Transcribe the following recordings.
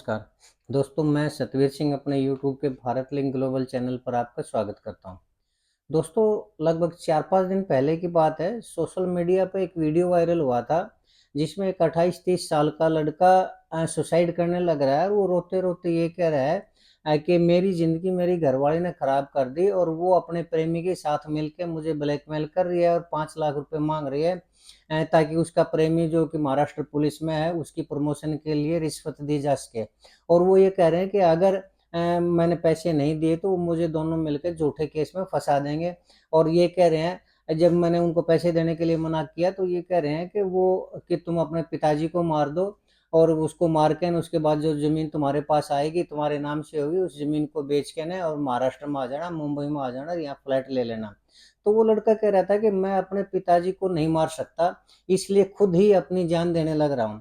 नमस्कार दोस्तों, मैं सतवीर सिंह अपने यूट्यूब के भारत लिंक ग्लोबल चैनल पर आपका स्वागत करता हूं। दोस्तों, लगभग 4-5 दिन पहले की बात है। सोशल मीडिया पे एक वीडियो वायरल हुआ था जिसमें एक 28-30 साल का लड़का सुसाइड करने लग रहा है। वो रोते-रोते ये कह रहा है कि मेरी ज़िंदगी मेरी घरवाली ने ख़राब कर दी और वो अपने प्रेमी के साथ मिलके मुझे ब्लैकमेल कर रही है और 5 लाख रुपए माँग रही है, ताकि उसका प्रेमी जो कि महाराष्ट्र पुलिस में है, उसकी प्रमोशन के लिए रिश्वत दी जा सके। और वो ये कह रहे हैं कि अगर मैंने पैसे नहीं दिए तो वो मुझे दोनों मिलकर झूठे केस में फँसा देंगे। और ये कह रहे हैं, जब मैंने उनको पैसे देने के लिए मना किया तो ये कह रहे हैं कि तुम अपने पिताजी को मार दो और उसको मार के न उसके बाद जो ज़मीन तुम्हारे पास आएगी, तुम्हारे नाम से होगी, उस ज़मीन को बेच के न और महाराष्ट्र में आ जाना, मुंबई में आ जाना, यहाँ फ्लैट ले लेना। तो वो लड़का कह रहा था कि मैं अपने पिताजी को नहीं मार सकता, इसलिए खुद ही अपनी जान देने लग रहा हूँ।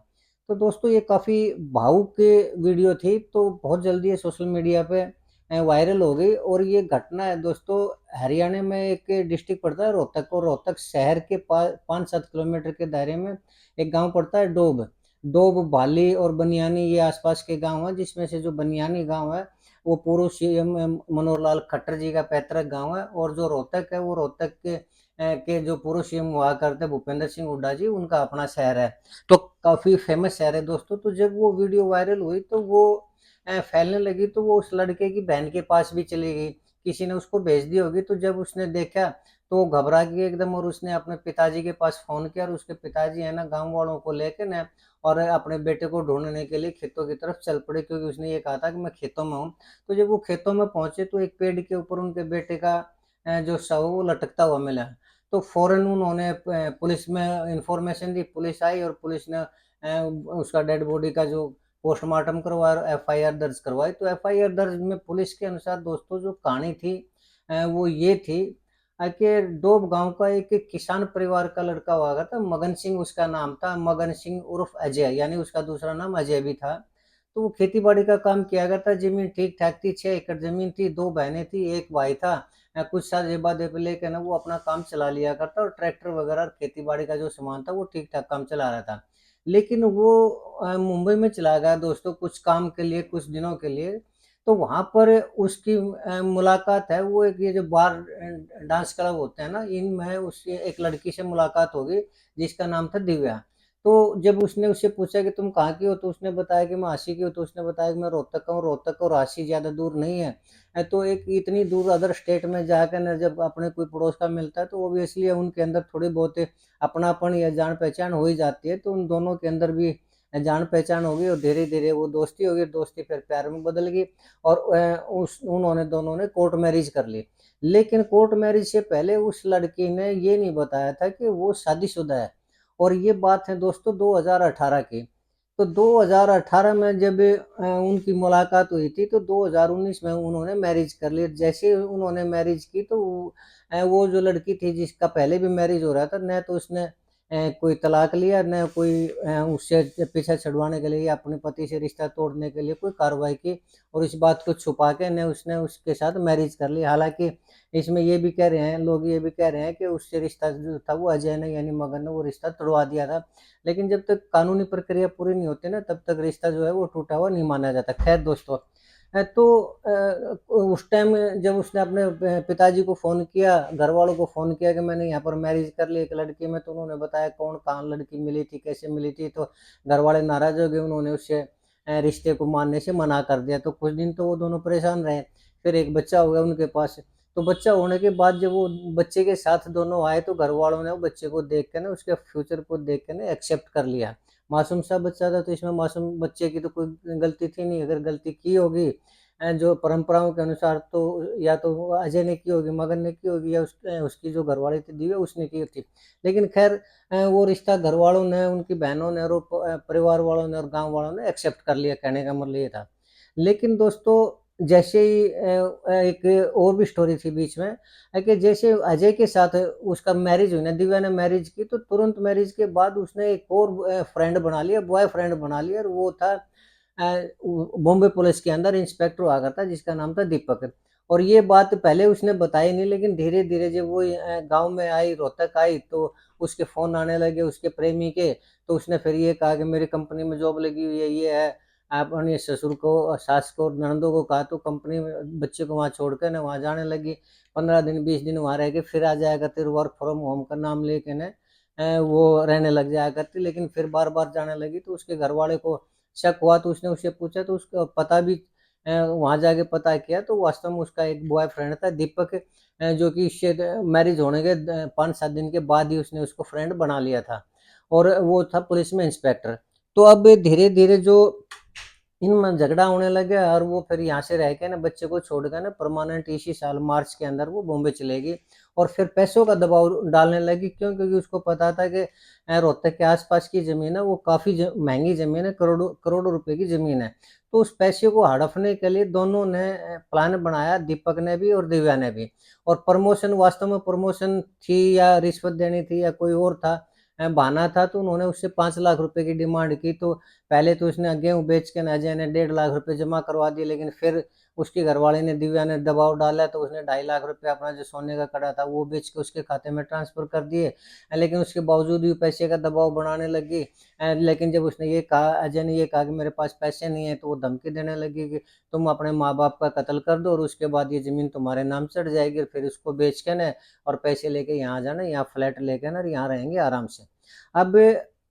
तो दोस्तों, ये काफ़ी भावुक वीडियो थी, तो बहुत जल्दी ये सोशल मीडिया पे वायरल हो गई। और ये घटना है दोस्तों, हरियाणा में एक डिस्ट्रिक्ट पड़ता है रोहतक, और रोहतक शहर के 5-7 किलोमीटर के दायरे में एक गाँव पड़ता है डोब। डोब, भाली और बनियानी ये आस-पास के गाँव हैं, जिसमें से जो बनियानी गाँव है, वो पूर्व सीएम मनोहर लाल खट्टर जी का पैतृक गाँव है। और जो रोहतक है, वो रोहतक के जो पूर्व सीएम हुआ करते भूपेंद्र सिंह हुड्डा जी, उनका अपना शहर है। तो काफ़ी फ़ेमस शहर है दोस्तों। तो जब वो वीडियो वायरल हुई तो वो फैलने लगी, तो वो उस लड़के की बहन के पास भी चली गई। किसी ने उसको भेज दी होगी, तो जब उसने देखा तो वो घबरा गई एकदम, और उसने अपने पिताजी के पास फ़ोन किया और उसके पिताजी है ना गाँव वालों को लेके ना और अपने बेटे को ढूँढने के लिए खेतों की तरफ चल पड़े, क्योंकि उसने ये कहा था कि मैं खेतों में हूँ। तो जब वो खेतों में पहुँचे तो एक पेड़ के ऊपर उनके बेटे का जो शव वो लटकता हुआ मिला। तो फ़ौरन उन्होंने पुलिस में इन्फॉर्मेशन दी, पुलिस आई और पुलिस ने उसका डेड बॉडी का जो पोस्टमार्टम करवाया और एफआईआर दर्ज करवाई। तो एफआईआर दर्ज में पुलिस के अनुसार दोस्तों जो कहानी थी वो ये थी कि डोब गाँव का एक किसान परिवार का लड़का हुआ करता, मगन सिंह उसका नाम था, मगन सिंह उर्फ अजय, यानी उसका दूसरा नाम अजय भी था। तो वो खेती-बाड़ी का काम किया करता, ज़मीन ठीक-ठाक थी, 6 एकड़ ज़मीन थी, 2 बहनें थी, 1 भाई था। कुछ साल जेबा-जेब लेके ना वो अपना काम चला लिया करता और ट्रैक्टर वगैरह और खेती-बाड़ी का जो सामान था वो ठीक-ठाक काम चला रहा था। लेकिन वो मुंबई में चला गया दोस्तों कुछ काम के लिए, कुछ दिनों के लिए। तो वहाँ पर उसकी मुलाकात है, वो एक ये जो बार डांस क्लब होते हैं ना, इनमें उसकी एक लड़की से मुलाकात हो गई, जिसका नाम था दिव्या। तो जब उसने उससे पूछा कि तुम कहाँ की हो? तो उसने बताया कि मैं झाँसी की हूँ। तो उसने बताया कि मैं रोहतक का हूँ, रोहतक और झाँसी ज़्यादा दूर नहीं है। तो एक इतनी दूर अदर स्टेट में जाकर ना जब अपने कोई पड़ोस का मिलता है, तो ऑब्वियसली उनके अंदर थोड़ी बहुत अपनापन या जान-पहचान हो ही जाती है। तो उन दोनों के अंदर भी जान-पहचान हो गई और धीरे-धीरे वो दोस्ती हो गई, दोस्ती फिर प्यार में बदल गई और उस उन्होंने दोनों ने कोर्ट मैरिज कर ली। लेकिन कोर्ट मैरिज से पहले उस लड़की ने ये नहीं बताया था कि वो शादीशुदा है। और ये बात है दोस्तों 2018 की। तो 2018 में जब उनकी मुलाकात हुई थी तो 2019 में उन्होंने मैरिज कर ली। जैसे ही उन्होंने मैरिज की तो वो जो लड़की थी जिसका पहले भी मैरिज हो रहा था, न तो उसने कोई तलाक लिया, न कोई उससे पीछा छुड़वाने के लिए या अपने पति से रिश्ता तोड़ने के लिए कोई कार्रवाई की और इस बात को छुपा के न उसने उसके साथ मैरिज कर ली। हालाँकि इसमें ये भी कह रहे हैं लोग ये भी कह रहे हैं कि उससे रिश्ता जो था वो अजय ने यानी मगन ने वो रिश्ता तुड़वा दिया था। लेकिन जब तक कानूनी प्रक्रिया पूरी नहीं होती ना तब तक रिश्ता जो है वो टूटा हुआ नहीं माना जाता। ख़ैर दोस्तों, तो उस टाइम जब उसने अपने पिताजी को फ़ोन किया, घरवालों को फ़ोन किया कि मैंने यहाँ पर मैरिज कर ली एक लड़की में, तो उन्होंने बताया कौन कहाँ लड़की मिली थी, कैसे मिली थी, तो घरवाले नाराज़ हो गए, उन्होंने उससे रिश्ते को मानने से मना कर दिया। तो कुछ दिन तो वो दोनों परेशान रहे, फिर एक बच्चा हो गया उनके पास। तो बच्चा होने के बाद जब वो बच्चे के साथ दोनों आए तो घरवालों ने वो बच्चे को देख के ना उसके फ्यूचर को देख के ना एक्सेप्ट कर लिया। मासूम सा बच्चा था तो इसमें मासूम बच्चे की तो कोई गलती थी नहीं, अगर गलती की होगी जो परंपराओं के अनुसार तो या तो वो अजय ने की होगी, मगन ने की होगी या उसकी जो घरवाली थी दिव्या उसने की थी। लेकिन ख़ैर वो रिश्ता घरवालों ने, उनकी बहनों ने और परिवार वालों ने और गाँव वालों ने एक्सेप्ट कर लिया, कहने का मतलब ये था। लेकिन दोस्तों जैसे ही एक और भी स्टोरी थी बीच में कि जैसे अजय के साथ उसका मैरिज हुई ना, दिव्या ने मैरिज की तो तुरंत मैरिज के बाद उसने एक और फ्रेंड बना लिया, बॉयफ्रेंड बना लिया और वो था बॉम्बे पुलिस के अंदर इंस्पेक्टर हुआ करता जिसका नाम था दीपक। और ये बात पहले उसने बताई नहीं, लेकिन धीरे-धीरे जब वो गाँव में आई, रोहतक आई तो उसके फ़ोन आने लगे उसके प्रेमी के, तो उसने फिर ये कहा कि मेरी कंपनी में जॉब लगी हुई है, ये है। अपने ससुर को, सास को, ननदों को कहा तो कंपनी में बच्चे को वहाँ छोड़ के ना वहाँ जाने लगी। 15 दिन 20 दिन वहाँ रह के फिर आ जाया करती, वर्क फ्रॉम होम का नाम लेके ना वो रहने लग जाया करती। लेकिन फिर बार-बार जाने लगी तो उसके घरवाले को शक हुआ, तो उसने उससे पूछा तो उसका पता भी वहाँ जाके पता किया तो वास्तव में उसका एक बॉयफ्रेंड था दीपक, जो कि इससे मैरिज होने के 5-7 दिन के बाद ही उसने उसको फ्रेंड बना लिया था, और वो था पुलिस में इंस्पेक्टर। तो अब धीरे-धीरे जो इनमें झगड़ा होने लग गया, और वो फिर यहाँ से रह के ना बच्चे को छोड़ के ना परमानेंट इसी साल मार्च के अंदर वो बॉम्बे चलेगी, और फिर पैसों का दबाव डालने लगी। क्यों? क्योंकि उसको पता था कि रोहतक के आसपास की ज़मीन है वो काफ़ी महंगी ज़मीन है, करोड़ों करोड़ों रुपए की ज़मीन है। तो उस पैसे को हड़पने के लिए दोनों ने प्लान बनाया, दीपक ने भी और दिव्या ने भी। और प्रमोशन, वास्तव में प्रमोशन थी या रिश्वत देनी थी या कोई और था, बहाना था, तो उन्होंने उससे 5 लाख रुपए की डिमांड की। तो पहले तो उसने गेहूँ बेच के ना अजय ने 1.5 लाख रुपए जमा करवा दिए, लेकिन फिर उसकी घरवाली ने, दिव्या ने दबाव डाला तो उसने 2.5 लाख रुपए अपना जो सोने का कड़ा था वो बेच के उसके खाते में ट्रांसफर कर दिए। लेकिन उसके बावजूद भी पैसे का दबाव बनाने लगी। लेकिन जब उसने ये कहा, अजय ने ये कहा कि मेरे पास पैसे नहीं है, तो वो धमकी देने लगी कि तुम अपने माँ-बाप का कत्ल कर दो और उसके बाद ये ज़मीन तुम्हारे नाम चढ़ जाएगी, और फिर उसको बेच के ना और पैसे लेके यहाँ आ जाना, यहाँ फ्लैट लेके ना और यहाँ रहेंगे आराम से। अब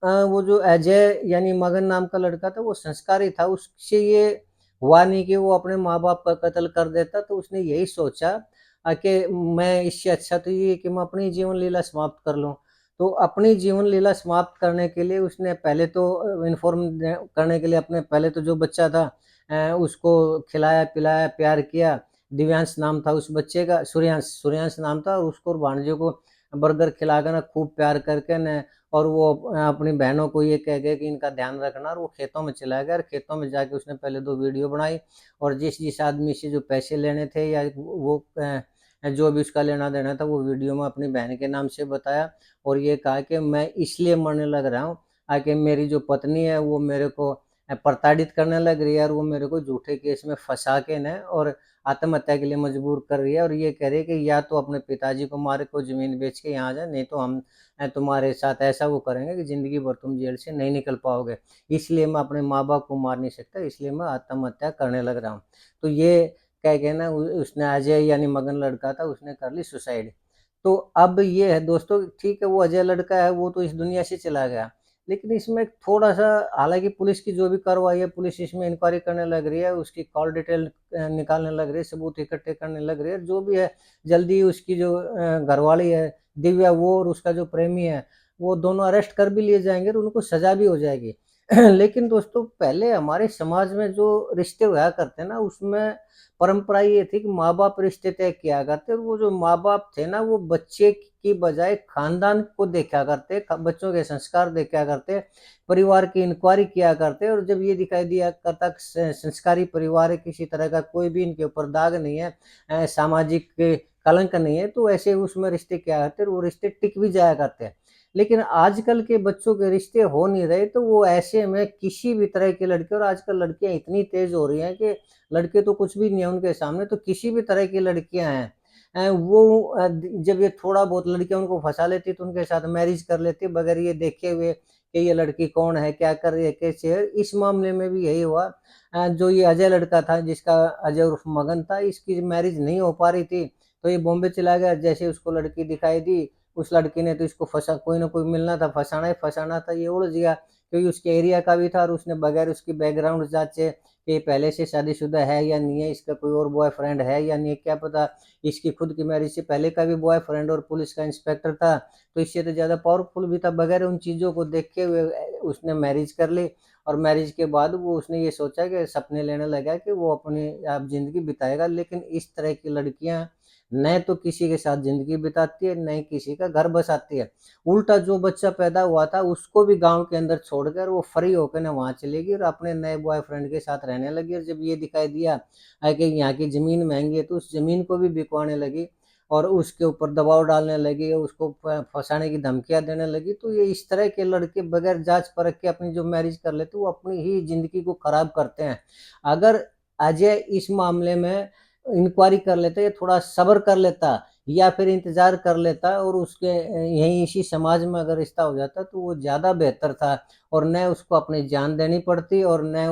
वो जो अजय यानी मगन नाम का लड़का था वो संस्कारी था, उससे ये हुआ नहीं कि वो अपने माँ-बाप का कत्ल कर देता। तो उसने यही सोचा कि मैं, इससे अच्छा तो ये है कि मैं अपनी जीवन लीला समाप्त कर लूँ। तो अपनी जीवन लीला समाप्त करने के लिए उसने पहले तो इन्फॉर्म करने के लिए अपने, पहले तो जो बच्चा था उसको खिलाया-पिलाया, प्यार किया। दिव्यांश नाम था उस बच्चे का, सूर्यांश सूर्यांश नाम था, और उसको और भांजे को बर्गर खिलाकर ना खूब प्यार करके न, और वो अपनी बहनों को ये कह गया कि इनका ध्यान रखना, और वो खेतों में चला गया, और खेतों में जाके उसने पहले 2 वीडियो बनाई, और जिस आदमी से जो पैसे लेने थे या वो जो भी उसका लेना-देना था वो वीडियो में अपनी बहन के नाम से बताया, और ये कहा कि मैं इसलिए मरने लग रहा हूँ कि मेरी जो पत्नी है वो मेरे को प्रताड़ित करने लग रही है, और वो मेरे को झूठे केस में फँसा के न और आत्महत्या के लिए मजबूर कर रही है, और ये कह रही है कि या तो अपने पिताजी को मार के ज़मीन बेच के यहाँ आ जा, नहीं तो हम तुम्हारे साथ ऐसा वो करेंगे कि ज़िंदगी भर तुम जेल से नहीं निकल पाओगे। इसलिए मैं अपने माँ-बाप को मार नहीं सकता, इसलिए मैं आत्महत्या करने लग रहा हूँ। तो ये कह के ना उसने, अजय यानी मगन लड़का था, उसने कर ली सुसाइड। तो अब ये है दोस्तों, ठीक है वो अजय लड़का है वो तो इस दुनिया से चला गया। लेकिन इसमें थोड़ा-सा, हालाँकि पुलिस की जो भी कार्रवाई है, पुलिस इसमें इंक्वायरी करने लग रही है, उसकी कॉल डिटेल निकालने लग रही है, सबूत इकट्ठे करने लग रही है। जो भी है, जल्दी ही उसकी जो घरवाली है दिव्या, वो और उसका जो प्रेमी है, वो दोनों अरेस्ट कर भी लिए जाएँगे और उनको सज़ा भी हो जाएगी। लेकिन दोस्तों, पहले हमारे समाज में जो रिश्ते हुआ करते हैं ना, उसमें परंपरा ये थी कि माँ-बाप रिश्ते तय किया करते, और वो जो माँ-बाप थे ना, वो बच्चे की बजाय खानदान को देखा करते, बच्चों के संस्कार देखा करते, परिवार की इंक्वायरी किया करते, और जब ये दिखाई दिया करता कि संस्कारी परिवार है, किसी तरह का कोई भी इनके ऊपर दाग नहीं है, सामाजिक कलंक नहीं है, तो ऐसे उसमें रिश्ते किया करते और वो रिश्ते टिक भी जाया करते हैं। लेकिन आजकल के बच्चों के रिश्ते हो नहीं रहे, तो वो ऐसे में किसी भी तरह की लड़की, और आजकल लड़कियाँ इतनी तेज़ हो रही हैं कि लड़के तो कुछ भी नहीं है उनके सामने, तो किसी भी तरह की लड़कियाँ हैं, वो जब ये थोड़ा बहुत लड़कियाँ उनको फँसा लेती, तो उनके साथ मैरिज कर लेती बगैर ये देखे हुए कि ये लड़की कौन है, क्या कर रही है, कैसे है। इस मामले में भी यही हुआ। जो ये अजय लड़का था, जिसका अजय उर्फ मगन था, इसकी मैरिज नहीं हो पा रही थी, तो ये बॉम्बे चला गया। जैसे उसको लड़की दिखाई दी, उस लड़की ने तो इसको फँसा, कोई ना कोई मिलना था, फँसाना ही फँसाना था, ये उलझ गया, क्योंकि उसके एरिया का भी था, और उसने बगैर उसकी बैकग्राउंड जाँचे कि ये पहले से शादीशुदा है या नहीं है, इसका कोई और बॉयफ्रेंड है या नहीं है, क्या पता इसकी खुद की मैरिज से पहले का भी बॉयफ्रेंड और पुलिस का इंस्पेक्टर था, तो इससे तो ज़्यादा पावरफुल भी था। बगैर उन चीज़ों को देखे हुए उसने मैरिज कर ली, और मैरिज के बाद वो उसने ये सोचा कि सपने लेने लगा कि वो अपनी अब ज़िंदगी बिताएगा। लेकिन इस तरह की लड़कियाँ न तो किसी के साथ ज़िंदगी बिताती है, न ही किसी का घर बसाती है। उल्टा जो बच्चा पैदा हुआ था उसको भी गाँव के अंदर छोड़कर वो फ्री होकर ना वहाँ चली गई और अपने नए बॉयफ्रेंड के साथ रहने लगी, और जब ये दिखाई दिया कि यहाँ की ज़मीन महँगी है, तो उस ज़मीन को भी बिकवाने लगी और उसके ऊपर दबाव डालने लगी, उसको फँसाने की धमकियाँ देने लगी। तो ये इस तरह के लड़के बगैर जाँच-परख के अपनी जो मैरिज कर लेते हैं, वो अपनी ही ज़िंदगी को खराब करते हैं। अगर अजय इस मामले में इंक्वायरी कर लेता, या थोड़ा सब्र कर लेता, या फिर इंतज़ार कर लेता, और उसके यहीं इसी समाज में अगर रिश्ता हो जाता, तो वो ज़्यादा बेहतर था, और न उसको अपनी जान देनी पड़ती, और न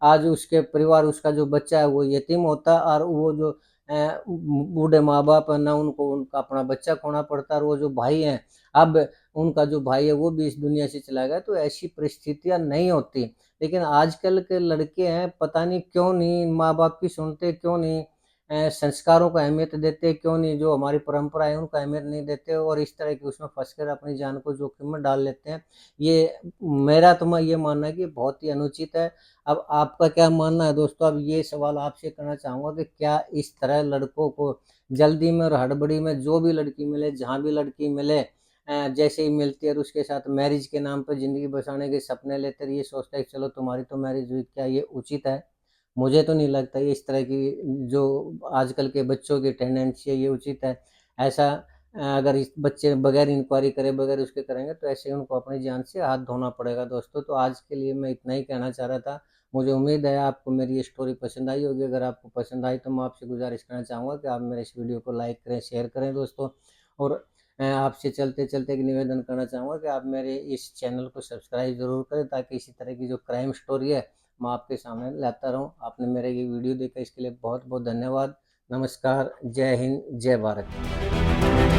आज उसके परिवार, उसका जो बच्चा है वो यतीम होता है, और वो जो बूढ़े माँ बाप है ना, उनको उनका अपना बच्चा खोना पड़ता है, और वो जो भाई हैं, अब उनका जो भाई है वो भी इस दुनिया से चला गया। तो ऐसी परिस्थितियां नहीं होती। लेकिन आजकल के लड़के हैं, पता नहीं क्यों नहीं माँ बाप की सुनते, क्यों नहीं संस्कारों को अहमियत देते, क्यों नहीं जो हमारी परंपरा है उनको अहमियत नहीं देते, और इस तरह की उसमें फंसकर अपनी जान को जोखिम में डाल लेते हैं। ये मेरा तो मैं ये मानना है कि बहुत ही अनुचित है। अब आपका क्या मानना है दोस्तों? अब ये सवाल आपसे करना चाहूँगा कि क्या इस तरह लड़कों को जल्दी में और हड़बड़ी में जो भी लड़की मिले, जहाँ भी लड़की मिले, जैसे ही मिलती है और उसके साथ मैरिज के नाम पर ज़िंदगी बसाने के सपने लेते हैं, ये सोचता है कि चलो तुम्हारी तो मैरिज हुई, क्या ये उचित है? मुझे तो नहीं लगता ये इस तरह की जो आजकल के बच्चों की टेंडेंसी है ये उचित है। ऐसा अगर इस बच्चे बगैर इंक्वायरी करे, बगैर उसके करेंगे, तो ऐसे ही उनको अपनी जान से हाथ धोना पड़ेगा दोस्तों। तो आज के लिए मैं इतना ही कहना चाह रहा था। मुझे उम्मीद है आपको मेरी ये स्टोरी पसंद आई होगी। अगर आपको पसंद आई तो मैं आपसे गुज़ारिश करना चाहूँगा कि आप मेरे इस वीडियो को लाइक करें, शेयर करें दोस्तों। और आपसे चलते-चलते एक निवेदन करना चाहूँगा कि आप मेरे इस चैनल को सब्सक्राइब ज़रूर करें, ताकि इसी तरह की जो क्राइम स्टोरी है मैं आपके सामने लाता रहूँ। आपने मेरा ये वीडियो देखा इसके लिए बहुत-बहुत धन्यवाद। नमस्कार, जय हिंद, जय भारत।